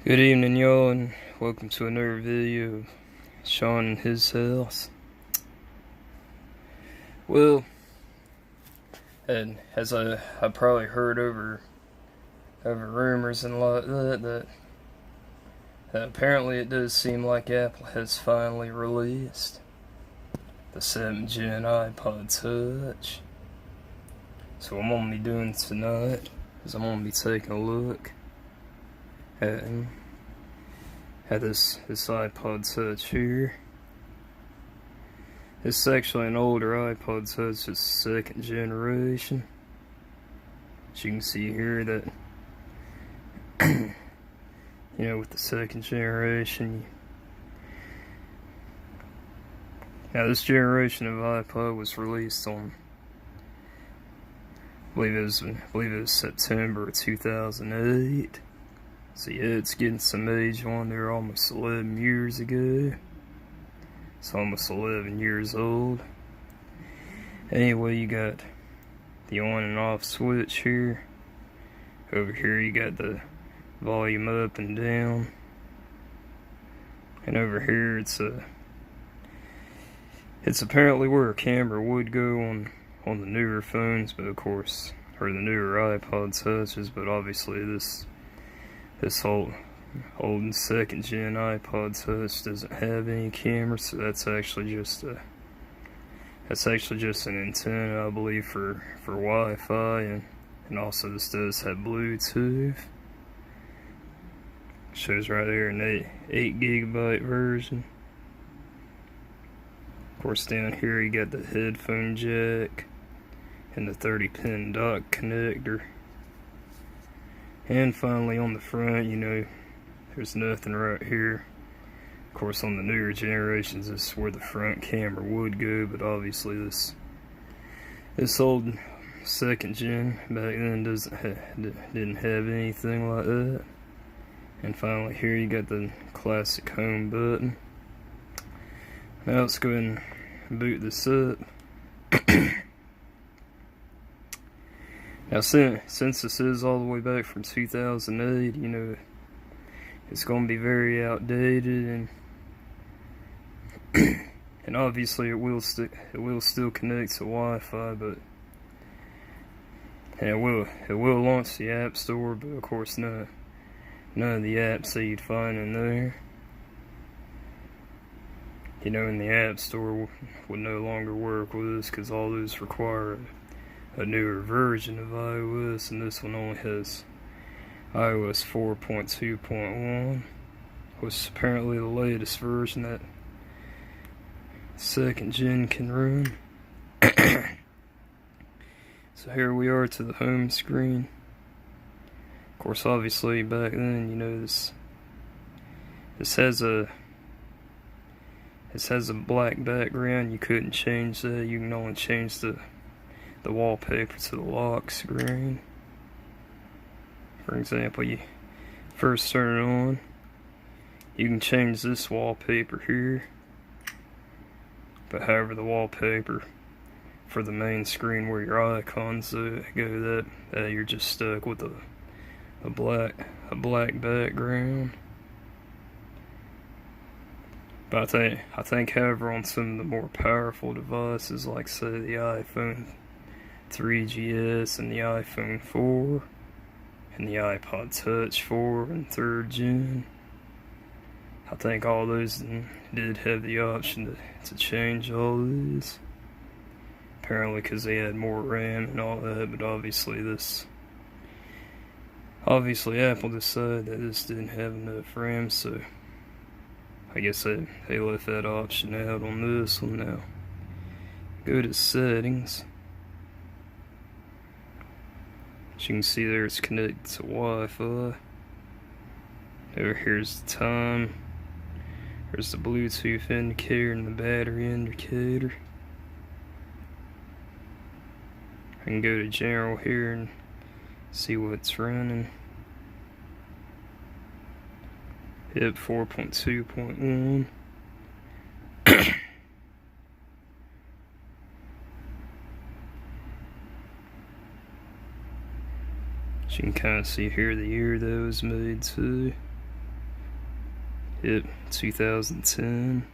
Good evening, y'all, and welcome to another video of Sean and his house. Well, and as I probably heard over rumors and like that apparently it does seem like Apple has finally released the 7th Gen iPod Touch. So what I'm gonna be doing tonight is I'm gonna be taking a look at this iPod Touch here. This is actually an older iPod Touch, it's 2nd generation. As you can see here that, with the 2nd generation, now this generation of iPod was released on, I believe it was September of 2008. So yeah, it's getting some age on there, almost 11 years ago. It's almost 11 years old. Anyway, you got the on and off switch here. Over here you got the volume up and down. And over here it's apparently where a camera would go on the newer phones, but of course, or the newer iPod Touches, but obviously this old 2nd gen iPod Touch doesn't have any camera, so that's actually just an antenna, I believe, for Wi-Fi, and also this does have Bluetooth. Shows right there an 8 gigabyte version. Of course, down here you got the headphone jack and the 30-pin dock connector. And finally on the front, there's nothing right here. Of course, on the newer generations, this is where the front camera would go, but obviously this old 2nd gen back then didn't have anything like that. And finally here you got the classic home button. Now let's go ahead and boot this up. Now, since this is all the way back from 2008, it's going to be very outdated, and obviously it will still connect to Wi-Fi, but and it will launch the App Store, but of course none of the apps that you'd find in there, in the App Store would no longer work with this, because all those require a newer version of iOS, and this one only has iOS 4.2.1, which is apparently the latest version that 2nd gen can run. So here we are to the home screen. Of course, obviously back then, this has a black background. You couldn't change that. You can only change the wallpaper to the lock screen. For example, you first turn it on, you can change this wallpaper here, but however the wallpaper for the main screen where your icons go, that you're just stuck with a black background. But I think however on some of the more powerful devices, like say the iPhone 3GS and the iPhone 4 and the iPod Touch 4 and 3rd gen, I think all those did have the option to change all these, apparently because they had more RAM and all that. But obviously Apple decided that this didn't have enough RAM, so I guess they left that option out on this one. Now go to settings. As you can see there, it's connected to Wi-Fi. Over here's the time. There's the Bluetooth indicator and the battery indicator. I can go to general here and see what's running. Yep, 4.2.1. You can kind of see here the year that it was made too. Yep, 2010.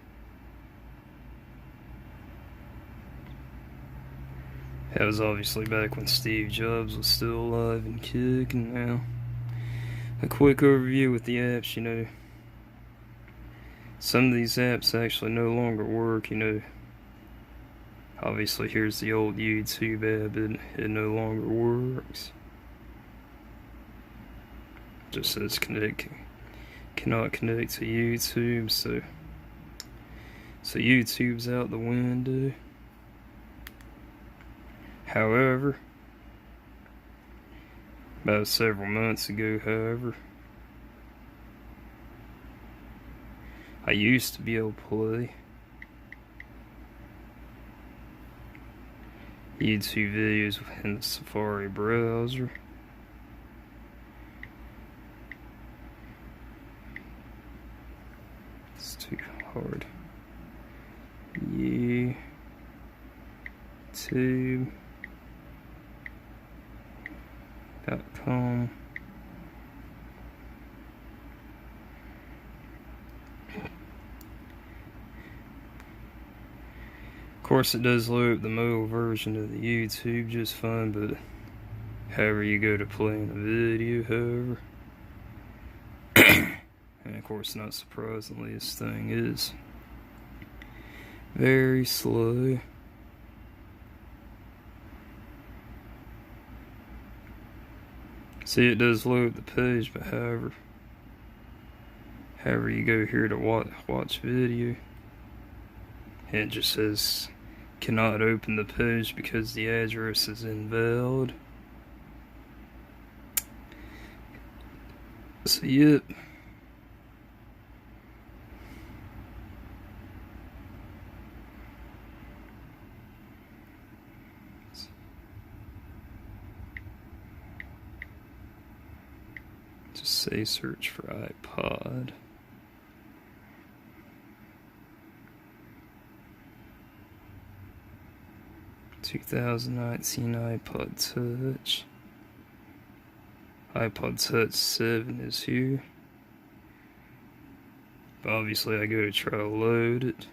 That was obviously back when Steve Jobs was still alive and kicking. Now, a quick overview with the apps. Some of these apps actually no longer work. Obviously here's the old YouTube app. It no longer works. Just says cannot connect to YouTube, so YouTube's out the window. However, about several months ago, I used to be able to play YouTube videos in the Safari browser. It's too hard. YouTube.com. Of course, it does load up the mobile version of the YouTube just fine, but however you go to playing the video, and of course, not surprisingly, this thing is very slow. See, it does load the page, but however you go here to watch video, it just says cannot open the page because the address is invalid. So yep. Just say search for iPod. (2019) iPod Touch. iPod Touch 7 is here. But obviously I go to try to load it.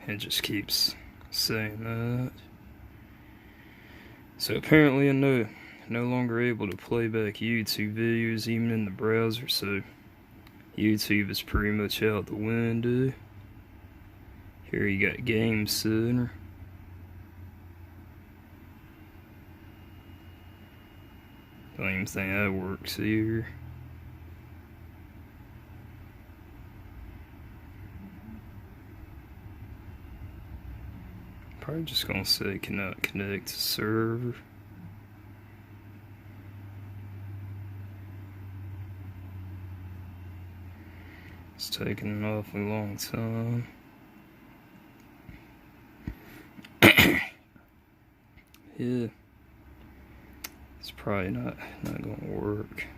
It just keeps saying that. So apparently I'm no longer able to play back YouTube videos even in the browser, so YouTube is pretty much out the window. Here you got Game Center. Don't even think that works here. Probably just gonna say cannot connect to server. It's taking an awfully long time. Yeah. It's probably not gonna work.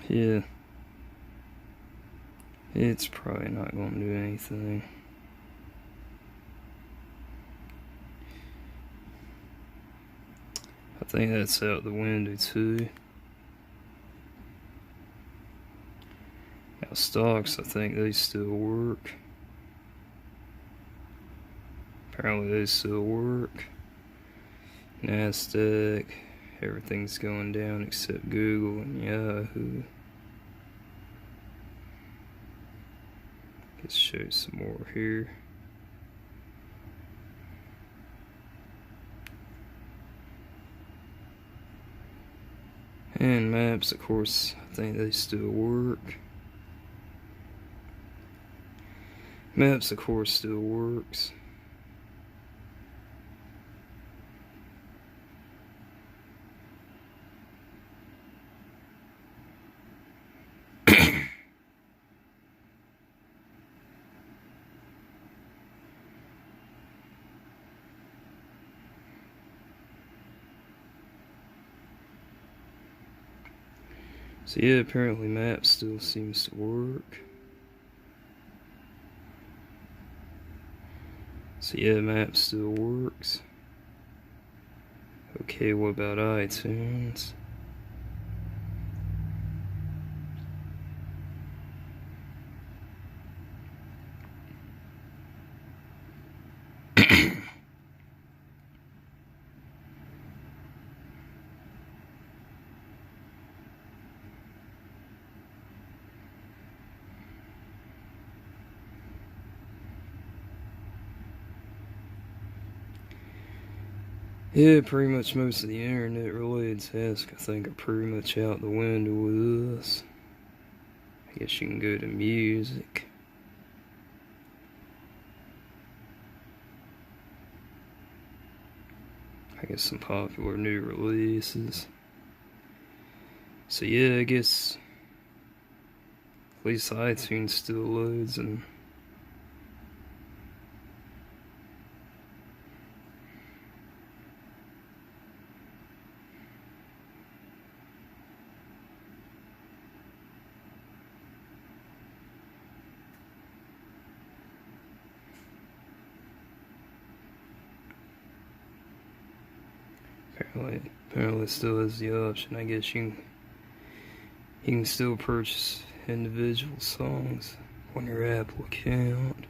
Yeah. It's probably not gonna do anything. I think that's out the window too. Now stocks, I think they still work. Apparently they still work. NASDAQ, everything's going down except Google and Yahoo. Let's show some more here. And maps, of course, I think they still work. Maps, of course, still works. So yeah, apparently Maps still seems to work. So yeah, Map still works. Okay, what about iTunes? Yeah, pretty much most of the internet related tasks I think are pretty much out the window with this. I guess you can go to music. I guess some popular new releases. So yeah, I guess at least iTunes still loads and apparently it still has the option. I guess you can still purchase individual songs on your Apple account,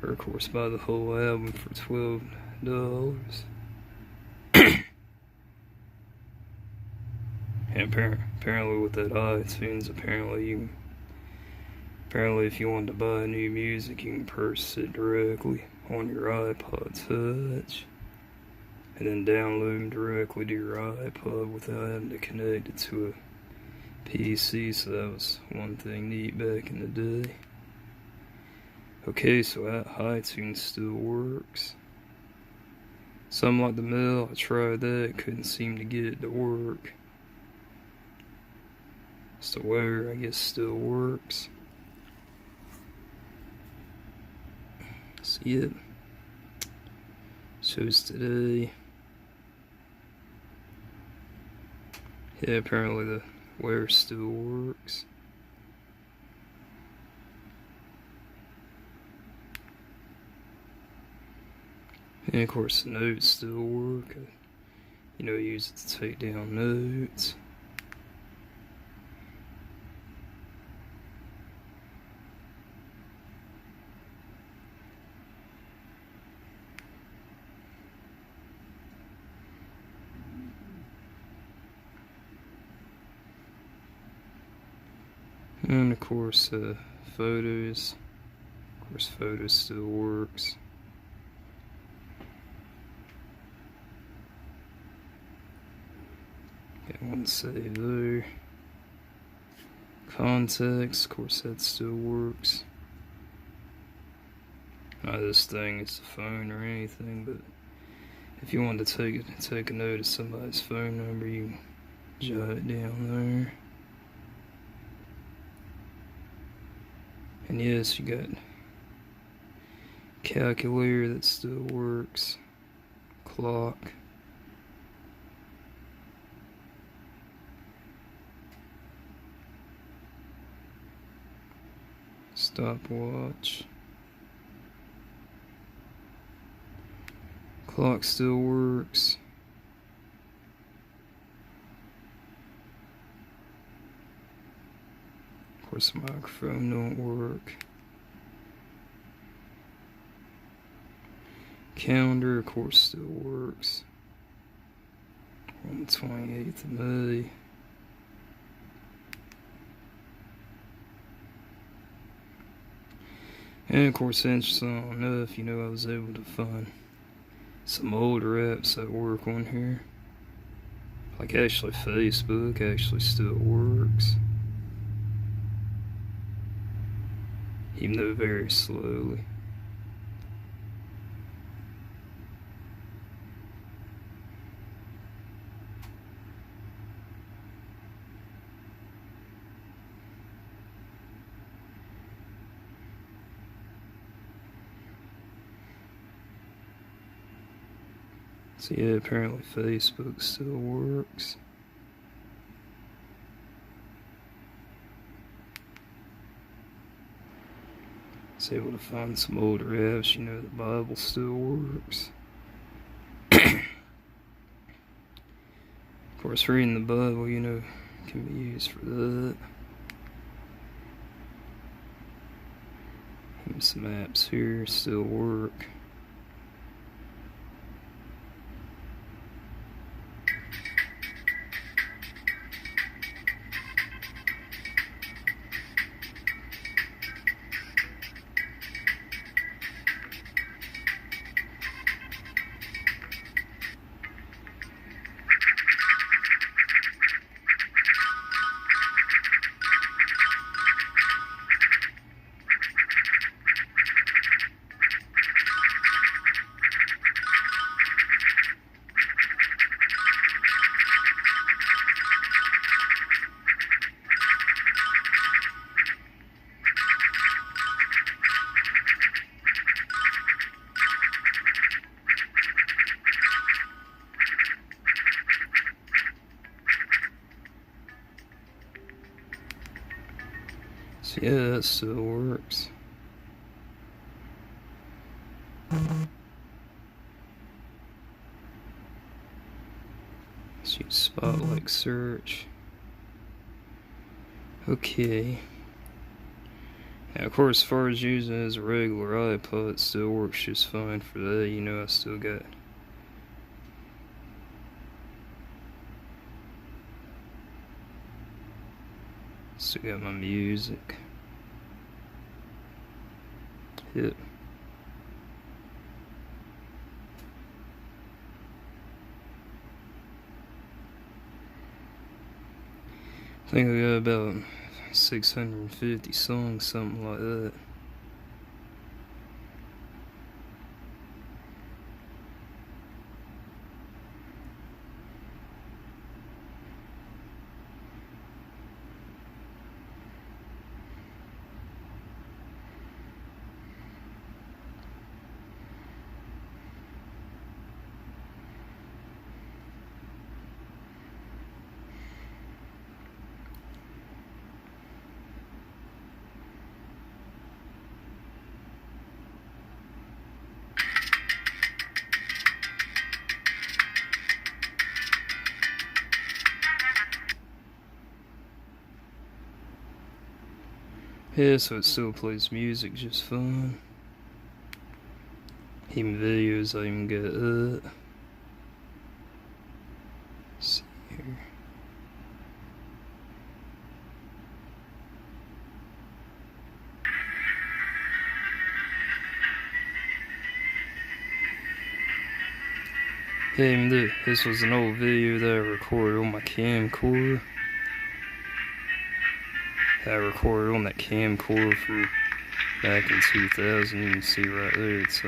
or of course buy the whole album for $12. And apparently with that iTunes, apparently if you want to buy new music, you can purchase it directly on your iPod Touch, and then download them directly to your iPod without having to connect it to a PC. So that was one thing neat back in the day. Okay, so iTunes still works. Something like the Mail, I tried that, couldn't seem to get it to work. So Wear, I guess, still works. See it. Shows today. Yeah, apparently the Wear still works. And of course the notes still work. Use it to take down notes. And of course, photos. Of course, photos still works. Got one saved there. Contacts, of course, that still works. Not this thing is a phone or anything, but if you want to take a note of somebody's phone number, you can jot it down there. And yes, you got calculator that still works, clock, stopwatch, clock still works. Of course, the microphone don't work. Calendar, of course, still works. On the 28th of May. And of course, interesting enough, I was able to find some older apps that work on here. Like actually Facebook actually still works. Even though very slowly. So yeah, apparently Facebook still works. was able to find some older apps. You know, the Bible still works. Of course, reading the Bible, you know, can be used for that. And some apps here still work. So yeah, that still works. Let's use Spotlight search. Okay. Now, of course, as far as using it as a regular iPod, it still works just fine for that. You know, I still got my music. Yep. I think I got about 650 songs, something like that. Yeah, so it still plays music just fine. Even videos, I even get that. Let's see here. Yeah, even this was an old video that I recorded on my camcorder. I recorded on that camcorder from back in 2000. You can see right there, it's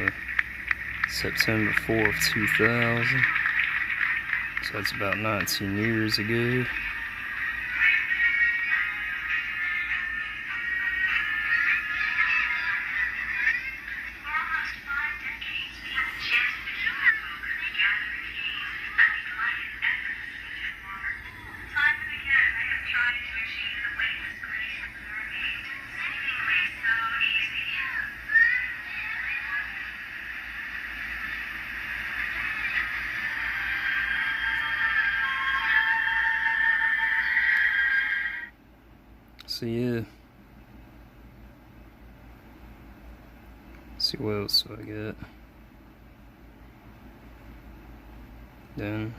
September 4th, 2000. So that's about 19 years ago. So yeah. See what else do I get. Then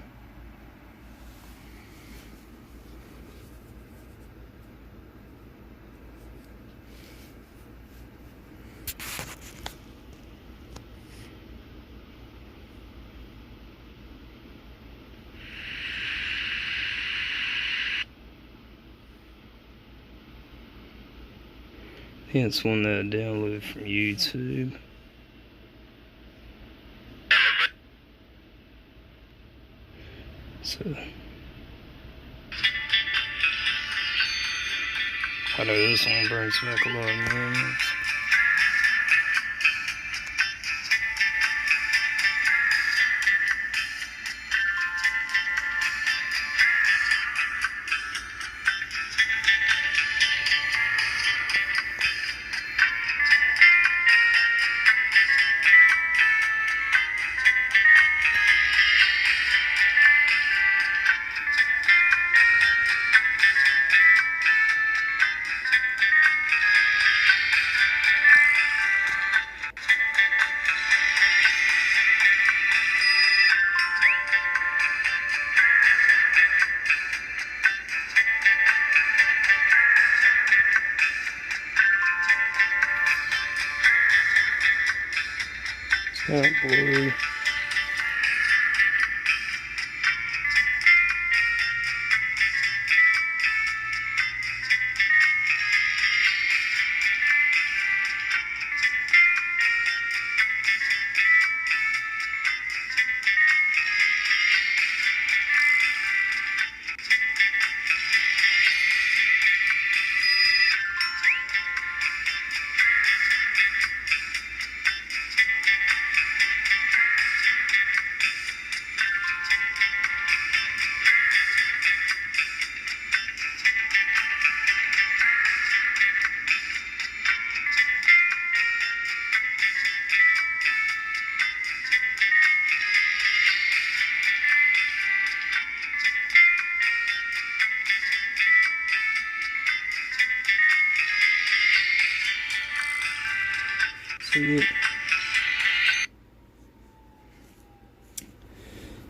I think it's one that I downloaded from YouTube. So I know this one brings back a lot of memories. Kind of blurry.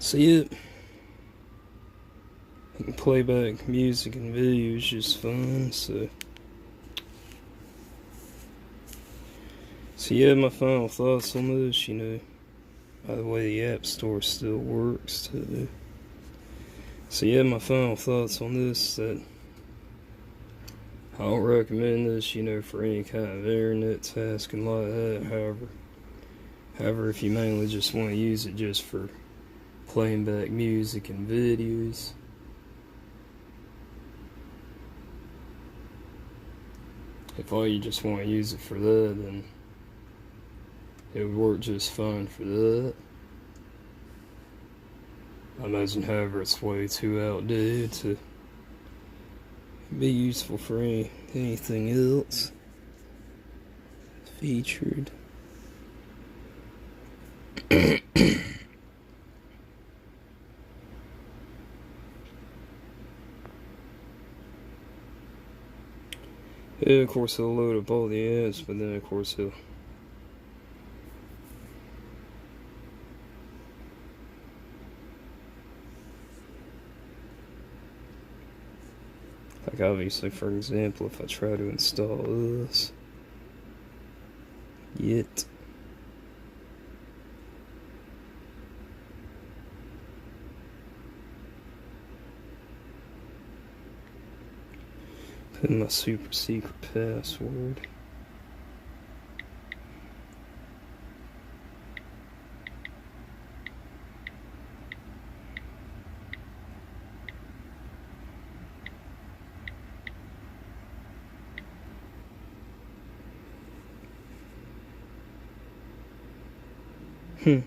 See it? I can play back music and videos just fine, so yeah, my final thoughts on this, by the way, the App Store still works too. So yeah, my final thoughts on this, that I don't recommend this, for any kind of internet tasking like that. However, if you mainly just want to use it just for playing back music and videos, if all you just want to use it for that, then it would work just fine for that. I imagine, however, it's way too outdated to be useful for anything else featured. Yeah, of course he'll load up all the ads, but then of course he'll like, obviously, for example, if I try to install this, put in my super secret password. I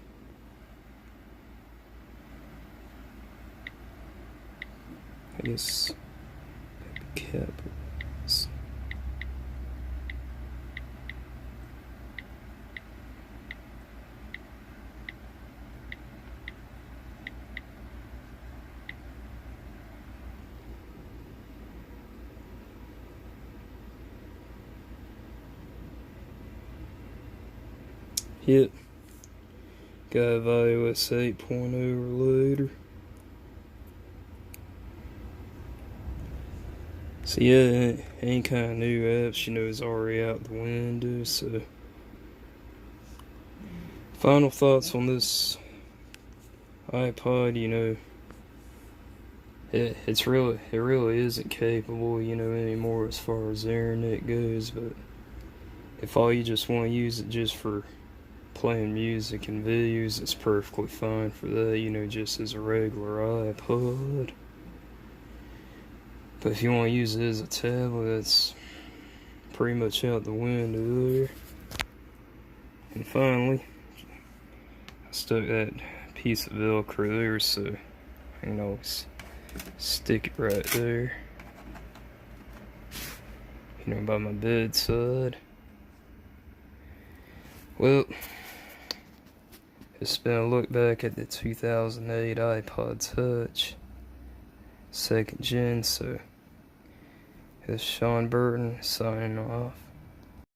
guess capitals. Yep. Got iOS 8.0 or later. So yeah, any kind of new apps, is already out the window. So final thoughts on this iPod, it really isn't capable, anymore as far as the internet goes. But if all you just want to use it just for playing music and videos, it's perfectly fine for that, just as a regular iPod. But if you want to use it as a tablet, it's pretty much out the window there. And finally, I stuck that piece of Velcro there, so I can always stick it right there, by my bedside. Well, it's been a look back at the 2008 iPod Touch 2nd gen, so it's Sean Burton signing off.